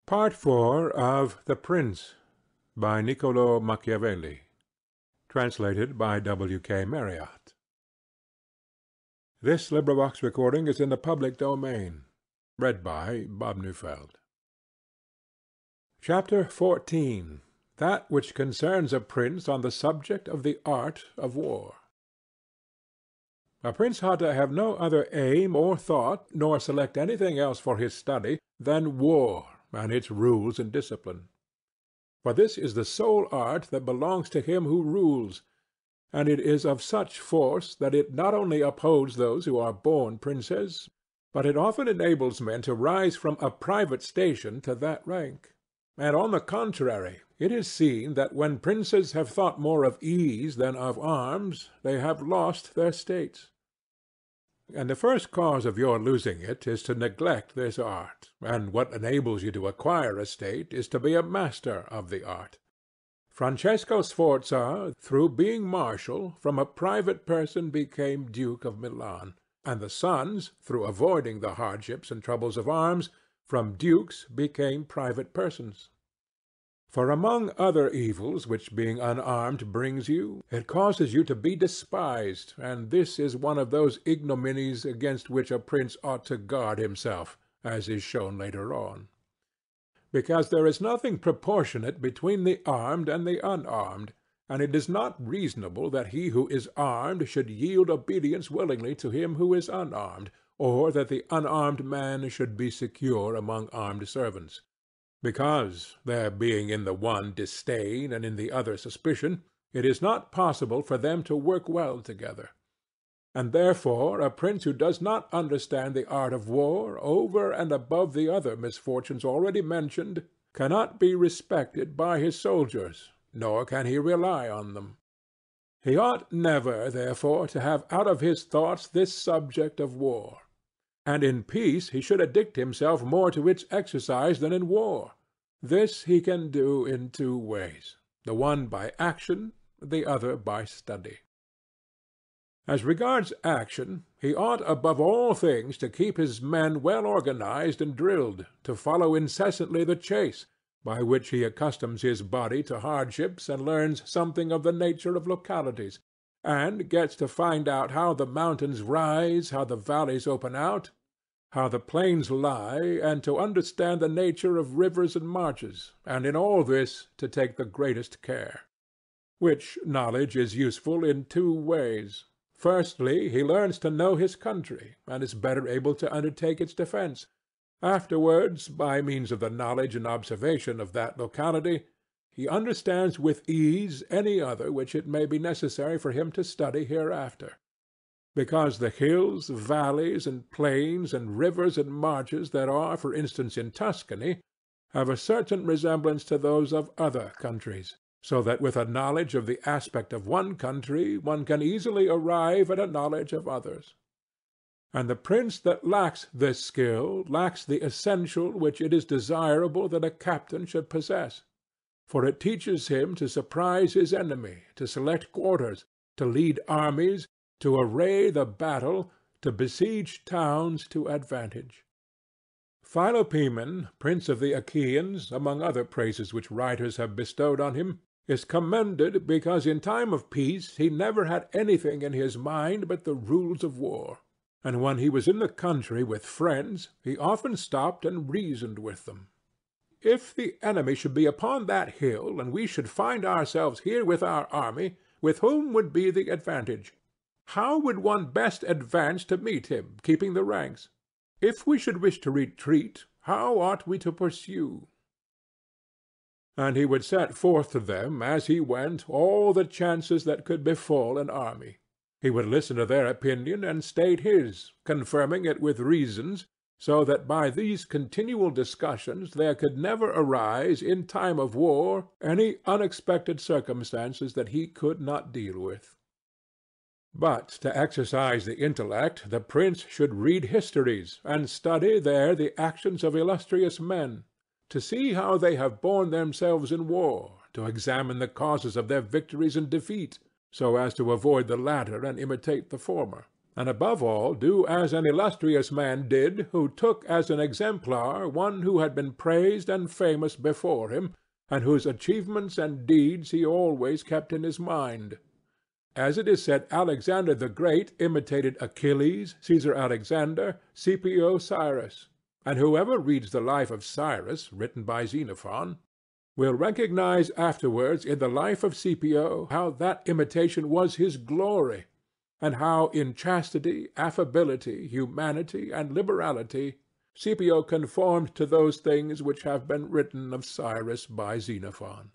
Part IV of The Prince by Niccolò Machiavelli. Translated by W.K. Marriott. This recording is in the public domain. Read by Bob Neufeld. Chapter 14. That which concerns a prince on the subject of the art of war. A prince ought to have no other aim or thought, nor select anything else for his study, than war and its rules and discipline. For this is the sole art that belongs to him who rules, and it is of such force that it not only upholds those who are born princes, but it often enables men to rise from a private station to that rank. And on the contrary, it is seen that when princes have thought more of ease than of arms, they have lost their states. And the first cause of your losing it is to neglect this art, and what enables you to acquire a state is to be a master of the art. Francesco Sforza, through being marshal, from a private person became Duke of Milan, and the sons, through avoiding the hardships and troubles of arms, from dukes became private persons. For among other evils which being unarmed brings you, it causes you to be despised, and this is one of those ignominies against which a prince ought to guard himself, as is shown later on. Because there is nothing proportionate between the armed and the unarmed, and it is not reasonable that he who is armed should yield obedience willingly to him who is unarmed, or that the unarmed man should be secure among armed servants. Because, there being in the one disdain and in the other suspicion, it is not possible for them to work well together. And therefore a prince who does not understand the art of war, over and above the other misfortunes already mentioned, cannot be respected by his soldiers, nor can he rely on them. He ought never, therefore, to have out of his thoughts this subject of war. And in peace he should addict himself more to its exercise than in war. This he can do in two ways, the one by action, the other by study. As regards action, he ought above all things to keep his men well organized and drilled, to follow incessantly the chase, by which he accustoms his body to hardships and learns something of the nature of localities, and gets to find out how the mountains rise, how the valleys open out, how the plains lie, and to understand the nature of rivers and marshes, and in all this to take the greatest care. Which knowledge is useful in two ways. Firstly, he learns to know his country, and is better able to undertake its defence. Afterwards, by means of the knowledge and observation of that locality, he understands with ease any other which it may be necessary for him to study hereafter. Because the hills, valleys, and plains, and rivers and marshes that are, for instance, in Tuscany, have a certain resemblance to those of other countries, so that with a knowledge of the aspect of one country one can easily arrive at a knowledge of others. And the prince that lacks this skill lacks the essential which it is desirable that a captain should possess, for it teaches him to surprise his enemy, to select quarters, to lead armies, to array the battle, to besiege towns to advantage. Philopoemen, prince of the Achaeans, among other praises which writers have bestowed on him, is commended because in time of peace he never had anything in his mind but the rules of war, and when he was in the country with friends he often stopped and reasoned with them. If the enemy should be upon that hill, and we should find ourselves here with our army, with whom would be the advantage? How would one best advance to meet him, keeping the ranks? If we should wish to retreat, how ought we to pursue? And he would set forth to them as he went all the chances that could befall an army. He would listen to their opinion and state his, confirming it with reasons, so that by these continual discussions there could never arise in time of war any unexpected circumstances that he could not deal with. But to exercise the intellect the prince should read histories, and study there the actions of illustrious men, to see how they have borne themselves in war, to examine the causes of their victories and defeat, so as to avoid the latter and imitate the former, and above all do as an illustrious man did who took as an exemplar one who had been praised and famous before him, and whose achievements and deeds he always kept in his mind. As it is said, Alexander the Great imitated Achilles, Caesar Alexander, Scipio Cyrus, and whoever reads the life of Cyrus, written by Xenophon, will recognize afterwards in the life of Scipio how that imitation was his glory, and how in chastity, affability, humanity, and liberality Scipio conformed to those things which have been written of Cyrus by Xenophon.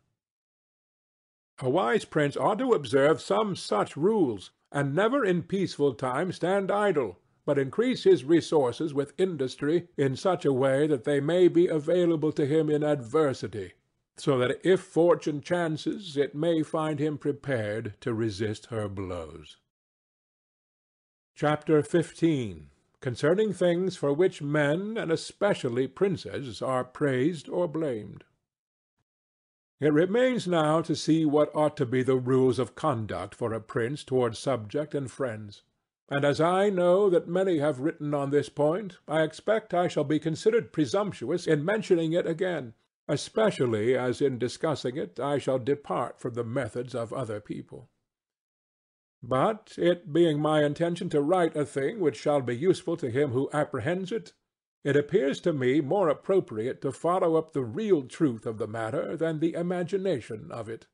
A wise prince ought to observe some such rules, and never in peaceful times stand idle, but increase his resources with industry in such a way that they may be available to him in adversity, so that if fortune chances, it may find him prepared to resist her blows. Chapter 15. Concerning things for which men, and especially princes, are praised or blamed. It remains now to see what ought to be the rules of conduct for a prince towards subject and friends. And as I know that many have written on this point, I expect I shall be considered presumptuous in mentioning it again, especially as in discussing it I shall depart from the methods of other people. But it being my intention to write a thing which shall be useful to him who apprehends it, it appears to me more appropriate to follow up the real truth of the matter than the imagination of it.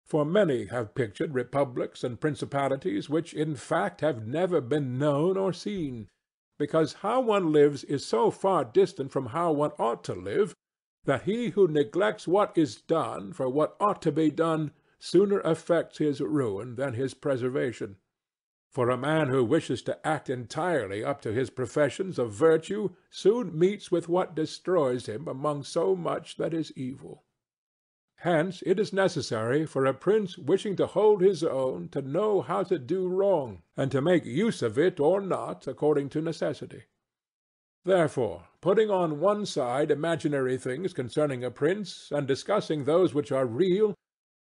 For many have pictured republics and principalities which in fact have never been known or seen, because how one lives is so far distant from how one ought to live, that he who neglects what is done for what ought to be done sooner effects his ruin than his preservation. For a man who wishes to act entirely up to his professions of virtue soon meets with what destroys him among so much that is evil. Hence it is necessary for a prince wishing to hold his own to know how to do wrong, and to make use of it or not according to necessity. Therefore, putting on one side imaginary things concerning a prince, and discussing those which are real,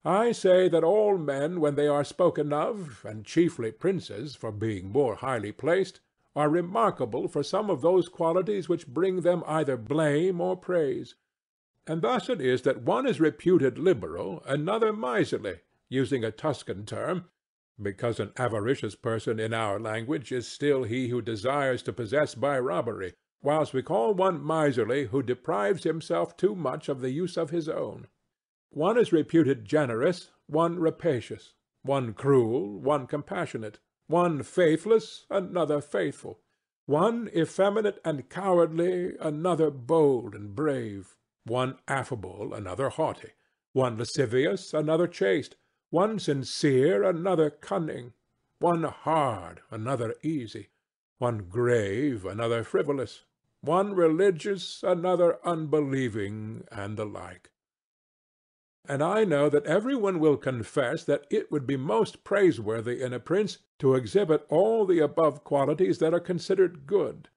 I say that all men when they are spoken of, and chiefly princes for being more highly placed, are remarkable for some of those qualities which bring them either blame or praise. And thus it is that one is reputed liberal, another miserly, using a Tuscan term, because an avaricious person in our language is still he who desires to possess by robbery, whilst we call one miserly who deprives himself too much of the use of his own. One is reputed generous, one rapacious, one cruel, one compassionate, one faithless, another faithful, one effeminate and cowardly, another bold and brave, one affable, another haughty, one lascivious, another chaste, one sincere, another cunning, one hard, another easy, one grave, another frivolous, one religious, another unbelieving, and the like. And I know that every one will confess that it would be most praiseworthy in a prince to exhibit all the above qualities that are considered good.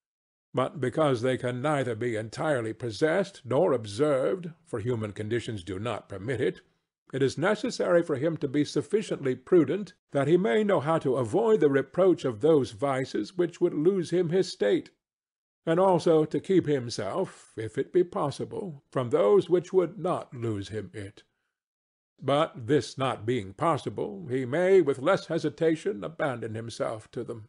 But because they can neither be entirely possessed nor observed, for human conditions do not permit it, it is necessary for him to be sufficiently prudent that he may know how to avoid the reproach of those vices which would lose him his state, and also to keep himself, if it be possible, from those which would not lose him it. But this not being possible, he may with less hesitation abandon himself to them.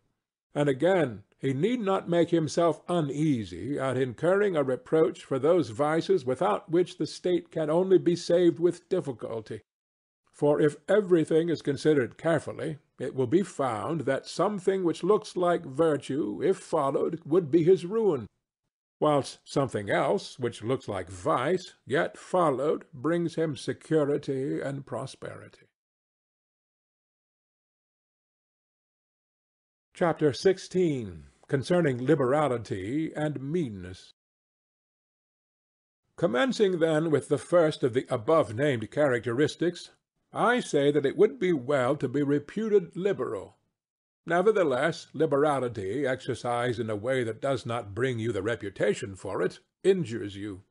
And again, he need not make himself uneasy at incurring a reproach for those vices without which the state can only be saved with difficulty. For if everything is considered carefully, it will be found that something which looks like virtue, if followed, would be his ruin, whilst something else, which looks like vice, yet followed, brings him security and prosperity. Chapter 16. Concerning liberality and meanness. Commencing then with the first of the above-named characteristics, I say that it would be well to be reputed liberal. Nevertheless, liberality exercised in a way that does not bring you the reputation for it injures you.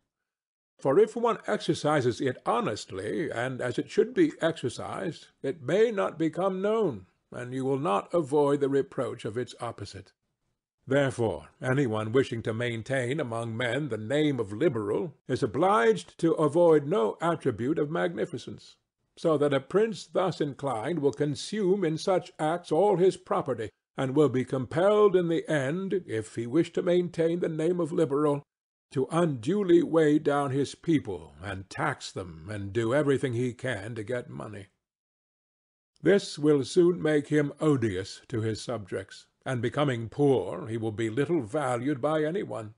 For if one exercises it honestly and as it should be exercised, it may not become known, and you will not avoid the reproach of its opposite. Therefore, any one wishing to maintain among men the name of liberal is obliged to avoid no attribute of magnificence, so that a prince thus inclined will consume in such acts all his property, and will be compelled in the end, if he wish to maintain the name of liberal, to unduly weigh down his people, and tax them, and do everything he can to get money. This will soon make him odious to his subjects, and becoming poor he will be little valued by any one.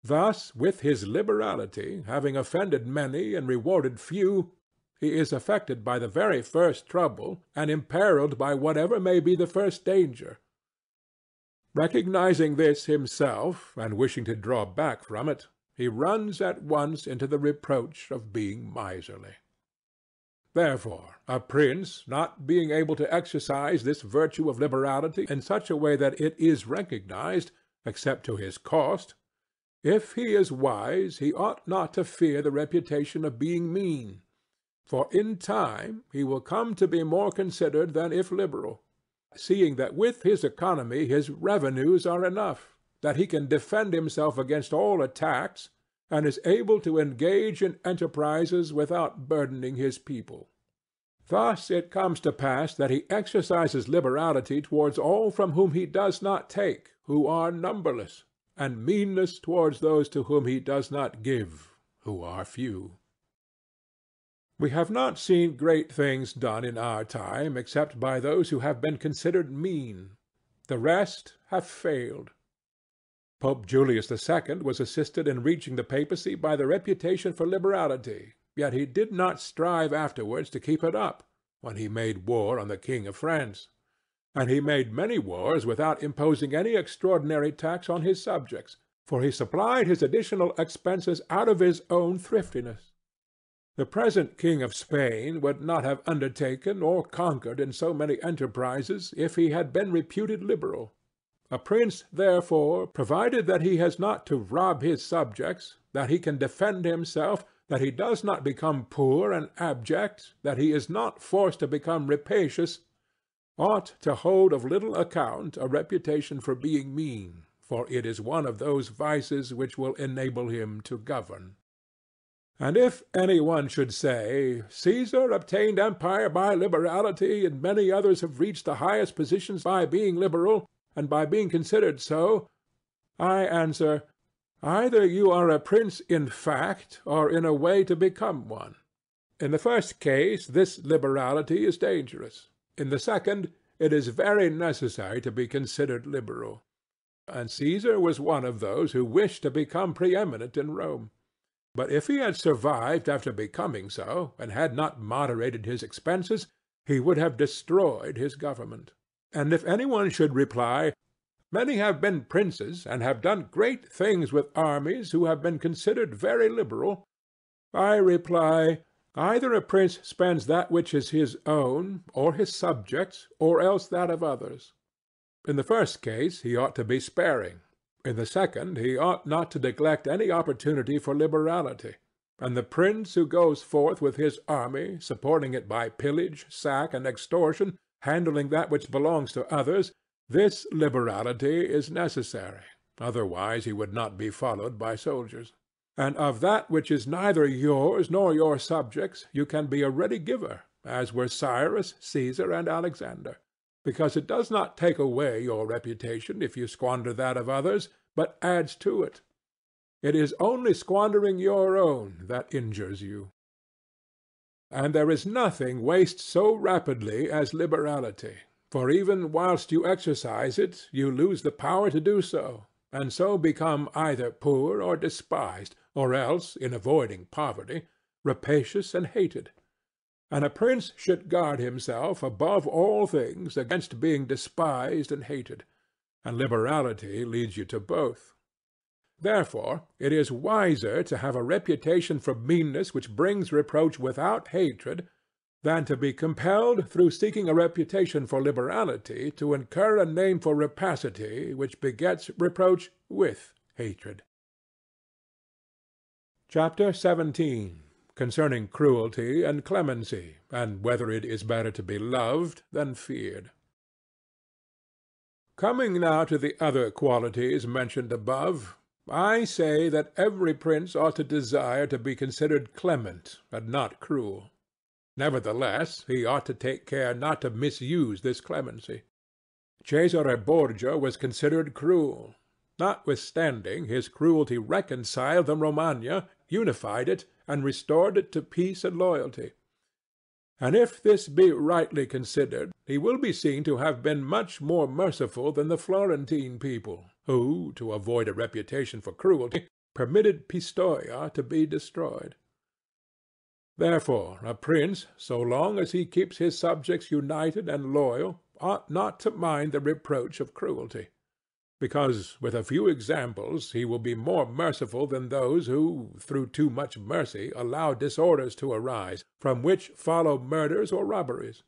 Thus, with his liberality, having offended many and rewarded few, he is affected by the very first trouble, and imperilled by whatever may be the first danger. Recognizing this himself, and wishing to draw back from it, he runs at once into the reproach of being miserly. Therefore, a prince, not being able to exercise this virtue of liberality in such a way that it is recognized, except to his cost, if he is wise, he ought not to fear the reputation of being mean, for in time he will come to be more considered than if liberal, seeing that with his economy his revenues are enough, that he can defend himself against all attacks, and is able to engage in enterprises without burdening his people. Thus it comes to pass that he exercises liberality towards all from whom he does not take, who are numberless, and meanness towards those to whom he does not give, who are few. We have not seen great things done in our time except by those who have been considered mean. The rest have failed. Pope Julius II was assisted in reaching the papacy by the reputation for liberality, yet he did not strive afterwards to keep it up, when he made war on the King of France. And he made many wars without imposing any extraordinary tax on his subjects, for he supplied his additional expenses out of his own thriftiness. The present King of Spain would not have undertaken or conquered in so many enterprises if he had been reputed liberal. A prince, therefore, provided that he has not to rob his subjects, that he can defend himself, that he does not become poor and abject, that he is not forced to become rapacious, ought to hold of little account a reputation for being mean, for it is one of those vices which will enable him to govern. And if any one should say, Caesar obtained empire by liberality, and many others have reached the highest positions by being liberal, and by being considered so, I answer, either you are a prince in fact, or in a way to become one. In the first case this liberality is dangerous. In the second, it is very necessary to be considered liberal. And Caesar was one of those who wished to become preeminent in Rome. But if he had survived after becoming so, and had not moderated his expenses, he would have destroyed his government. And if any one should reply, many have been princes, and have done great things with armies, who have been considered very liberal, I reply, either a prince spends that which is his own, or his subjects', or else that of others. In the first case he ought to be sparing. In the second, he ought not to neglect any opportunity for liberality, and the prince who goes forth with his army, supporting it by pillage, sack, and extortion, handling that which belongs to others, this liberality is necessary, otherwise he would not be followed by soldiers. And of that which is neither yours nor your subjects you can be a ready giver, as were Cyrus, Caesar, and Alexander. Because it does not take away your reputation if you squander that of others, but adds to it. It is only squandering your own that injures you. And there is nothing wastes so rapidly as liberality, for even whilst you exercise it you lose the power to do so, and so become either poor or despised, or else, in avoiding poverty, rapacious and hated. And a prince should guard himself above all things against being despised and hated, and liberality leads you to both. Therefore it is wiser to have a reputation for meanness which brings reproach without hatred, than to be compelled through seeking a reputation for liberality to incur a name for rapacity which begets reproach with hatred. Chapter 17. Concerning cruelty and clemency, and whether it is better to be loved than feared. Coming now to the other qualities mentioned above, I say that every prince ought to desire to be considered clement and not cruel. Nevertheless, he ought to take care not to misuse this clemency. Cesare Borgia was considered cruel. Notwithstanding, his cruelty reconciled the Romagna, unified it, and restored it to peace and loyalty. And if this be rightly considered, he will be seen to have been much more merciful than the Florentine people, who, to avoid a reputation for cruelty, permitted Pistoia to be destroyed. Therefore a prince, so long as he keeps his subjects united and loyal, ought not to mind the reproach of cruelty, because with a few examples he will be more merciful than those who, through too much mercy, allow disorders to arise, from which follow murders or robberies.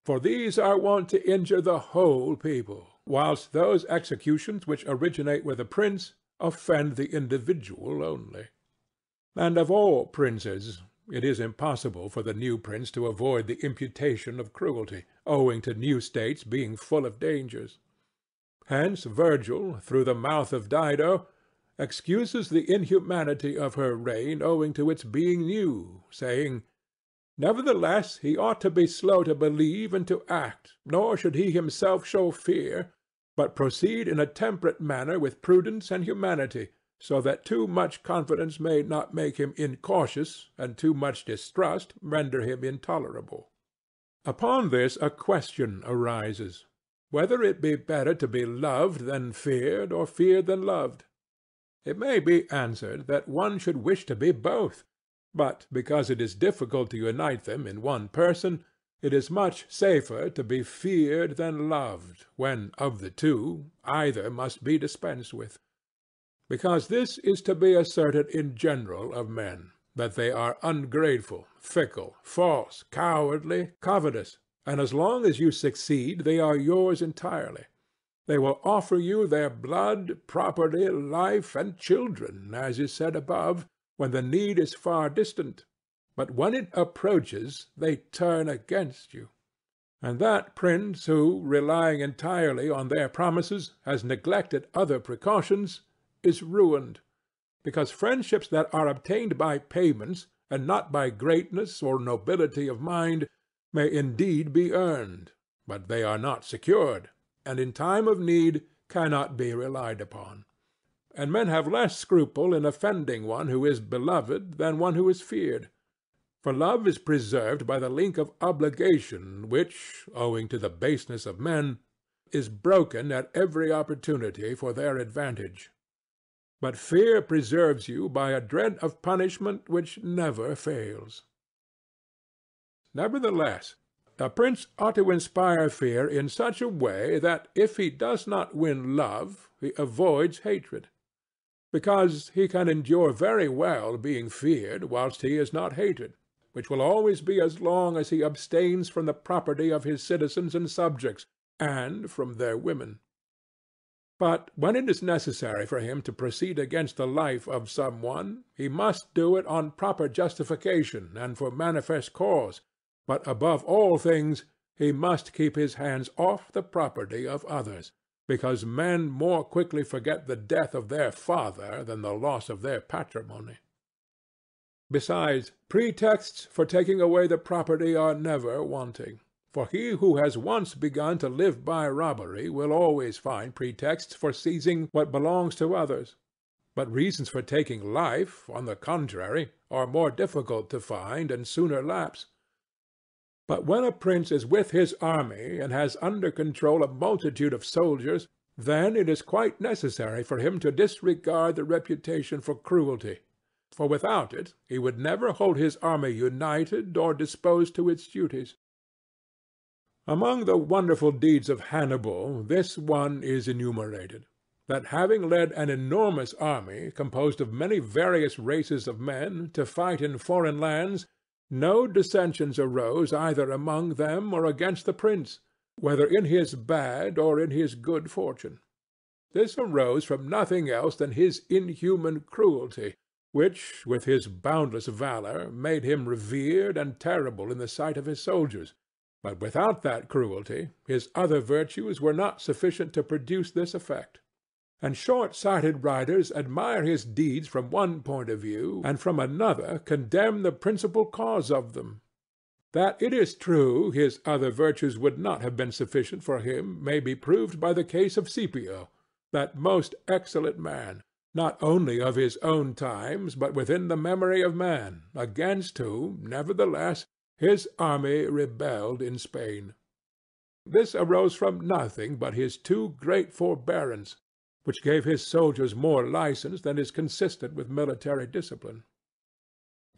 For these are wont to injure the whole people, whilst those executions which originate with a prince offend the individual only. And of all princes, it is impossible for the new prince to avoid the imputation of cruelty, owing to new states being full of dangers. Hence Virgil, through the mouth of Dido, excuses the inhumanity of her reign owing to its being new, saying, "Nevertheless he ought to be slow to believe and to act, nor should he himself show fear, but proceed in a temperate manner with prudence and humanity, so that too much confidence may not make him incautious, and too much distrust render him intolerable." Upon this a question arises, whether it be better to be loved than feared, or feared than loved. It may be answered that one should wish to be both, but because it is difficult to unite them in one person, it is much safer to be feared than loved, when, of the two, either must be dispensed with. Because this is to be asserted in general of men, that they are ungrateful, fickle, false, cowardly, covetous, and as long as you succeed they are yours entirely. They will offer you their blood, property, life, and children, as is said above, when the need is far distant, but when it approaches they turn against you. And that prince who, relying entirely on their promises, has neglected other precautions, is ruined, because friendships that are obtained by payments, and not by greatness or nobility of mind, may indeed be earned, but they are not secured, and in time of need cannot be relied upon. And men have less scruple in offending one who is beloved than one who is feared. For love is preserved by the link of obligation which, owing to the baseness of men, is broken at every opportunity for their advantage. But fear preserves you by a dread of punishment which never fails. Nevertheless, a prince ought to inspire fear in such a way that if he does not win love, he avoids hatred, because he can endure very well being feared whilst he is not hated, which will always be as long as he abstains from the property of his citizens and subjects, and from their women. But when it is necessary for him to proceed against the life of some one, he must do it on proper justification and for manifest cause, but above all things he must keep his hands off the property of others, because men more quickly forget the death of their father than the loss of their patrimony. Besides, pretexts for taking away the property are never wanting. For he who has once begun to live by robbery will always find pretexts for seizing what belongs to others. But reasons for taking life, on the contrary, are more difficult to find and sooner lapse. But when a prince is with his army and has under control a multitude of soldiers, then it is quite necessary for him to disregard the reputation for cruelty, for without it he would never hold his army united or disposed to its duties. Among the wonderful deeds of Hannibal this one is enumerated, that having led an enormous army, composed of many various races of men, to fight in foreign lands, no dissensions arose either among them or against the prince, whether in his bad or in his good fortune. This arose from nothing else than his inhuman cruelty, which, with his boundless valor, made him revered and terrible in the sight of his soldiers, But without that cruelty, his other virtues were not sufficient to produce this effect. And short-sighted writers admire his deeds from one point of view, and from another condemn the principal cause of them. That it is true his other virtues would not have been sufficient for him may be proved by the case of Scipio, that most excellent man, not only of his own times, but within the memory of man, against whom, nevertheless, his army rebelled in Spain. This arose from nothing but his too great forbearance, which gave his soldiers more license than is consistent with military discipline.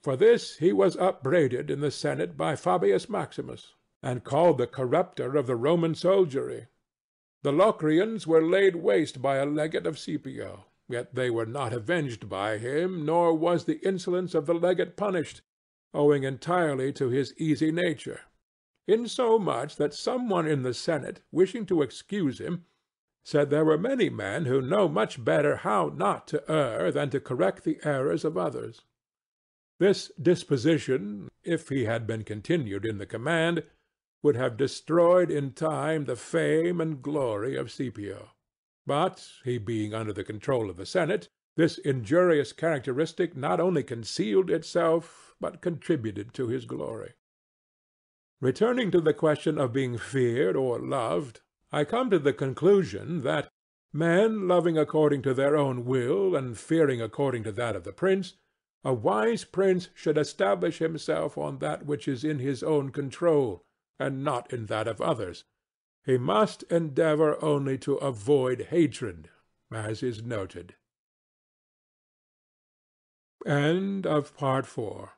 For this he was upbraided in the Senate by Fabius Maximus, and called the corrupter of the Roman soldiery. The Locrians were laid waste by a legate of Scipio, yet they were not avenged by him, nor was the insolence of the legate punished, owing entirely to his easy nature, insomuch that some one in the Senate, wishing to excuse him, said there were many men who know much better how not to err than to correct the errors of others. This disposition, if he had been continued in the command, would have destroyed in time the fame and glory of Scipio. But, he being under the control of the Senate, this injurious characteristic not only concealed itself, but contributed to his glory. Returning to the question of being feared or loved, I come to the conclusion that, men loving according to their own will and fearing according to that of the prince, a wise prince should establish himself on that which is in his own control, and not in that of others. He must endeavor only to avoid hatred, as is noted. End of Part 4.